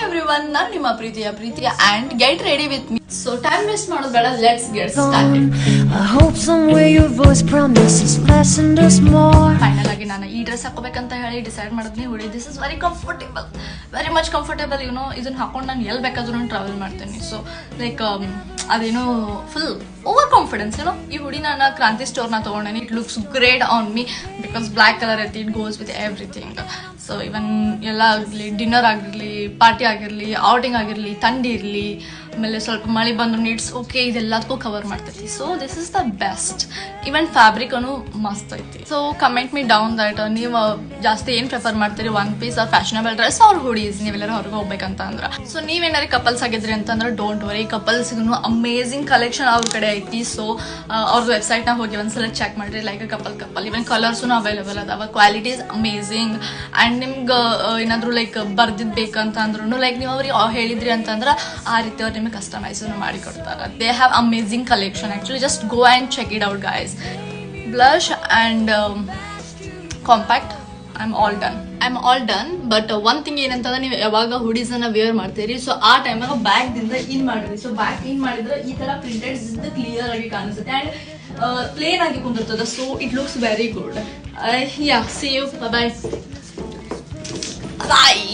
everyone, ನಾನು ನಿಮ್ಮ ಪ್ರೀತಿಯ and get ready with me. So time waste ಮಾಡೋದು ಬೇಡ, let's get started. I hope somewhere your voice promises less and us more. Final ಆಗಿ ನಾನು ಈ ಡ್ರೆಸ್ ಹಾಕೋಬೇಕಂತ ಹೇಳಿ ಡಿಸೈಡ್ ಮಾಡಿದ್ನಿ. Hoodie this is very comfortable, very much comfortable. You know, ಇದನ್ನ ಹಾಕೊಂಡು ನಾನು ಎಲ್ಲಿ ಬೇಕಾದ್ರೂ ನಾನು ಟ್ರಾವೆಲ್ ಮಾಡ್ತೀನಿ. ಸೊ ಲೈಕ್ ಅದೇನೋ ಫುಲ್ ಓವರ್ ಕಾನ್ಫಿಡೆನ್ಸ್. ಏನೋ ಈ ಹುಡಿ ನಾನು ಕ್ರಾಂತಿ ಸ್ಟೋರ್ನ ತೊಗೊಂಡೇನಿ. It looks great on me because black colour ಐತಿ. It goes with everything. So even ಎಲ್ಲ ಆಗಲಿ, ಡಿನ್ನರ್ ಆಗಿರಲಿ, ಪಾರ್ಟಿ ಆಗಿರಲಿ, ಔಟಿಂಗ್ ಆಗಿರಲಿ, ಥಂಡಿ ಇರಲಿ, ಆಮೇಲೆ ಸ್ವಲ್ಪ ಮಳೆ ಬಂದ್ರು ನೀಡ್ಸ್ ಓಕೆ, ಇದೆಲ್ಲದಕ್ಕೂ ಕವರ್ ಮಾಡ್ತೈತಿ. So this is the best. Even fabric ಅನು ಮಸ್ತ್ ಐತಿ. So comment me down that ನೀವು ಜಾಸ್ತಿ ಏನು ಪ್ರಿಫರ್ ಮಾಡ್ತೀರಿ, one piece or fashionable dress ಅವ್ರ ಹುಡೀಸ್, ನೀವೆಲ್ಲರೂ ಹೊರಗೆ ಹೋಗ್ಬೇಕಂತ ಅಂದ್ರೆ. ಸೊ ನೀವೇನಾರು ಕಪಲ್ಸ್ ಆಗಿದ್ರಿ ಅಂತಂದ್ರೆ ಡೋಂಟ್ ವರಿ, ಕಪಲ್ಸ್ಗೂ ಅಮೇಝಿಂಗ್ ಕಲೆಕ್ಷನ್ ಅವ್ರ ಕಡೆ ಐತಿ. ಸೊ ಅವ್ರದ್ದು ವೆಬ್ಸೈಟ್ನಾಗ ಹೋಗಿ ಒಂದ್ಸಲ ಚೆಕ್ ಮಾಡಿರಿ. ಲೈಕ್ ಕಪಲ್ ಇವನ್ ಕಲರ್ಸೂ ಅವೈಲೇಬಲ್ ಅದಾವ. Quality is amazing. ಆ್ಯಂಡ್ ನಿಮ್ಗೆ ಏನಾದರೂ ಲೈಕ್ ಬರ್ದಿದ್ದು ಬೇಕಂತ ಅಂದ್ರೂ ಲೈಕ್ ನೀವು ಅವ್ರಿಗೆ ಹೇಳಿದ್ರಿ ಅಂತಂದ್ರೆ ಆ ರೀತಿ ಅವ್ರು ನಿಮಗೆ ಕಸ್ಟಮೈಸನ್ನು ಮಾಡಿ ಕೊಡ್ತಾರೆ. They have amazing collection. Actually just go and check it out guys. Blush and compact I am all done. But one thing ಏನಂತಂದ್ರೆ, ನೀವು ಯಾವಾಗ ಹುಡೀಸನ್ನ ವೇರ್ ಮಾಡ್ತೀರಿ, ಸೊ ಆ ಟೈಮಾಗ ಬ್ಯಾಗ್ದಿಂದ ಇನ್ ಮಾಡಿರಿ. ಸೊ ಬ್ಯಾಗ್ ಇನ್ ಮಾಡಿದ್ರೆ ಈ ತರ ಪ್ರಿಂಟೆಡ್ ಕ್ಲಿಯರ್ ಆಗಿ ಕಾಣಿಸುತ್ತೆ ಆ್ಯಂಡ್ ಪ್ಲೇನ್ ಆಗಿ ಕುಂದಿರ್ತದೆ. So it looks very good. Yeah, see you, bye bye.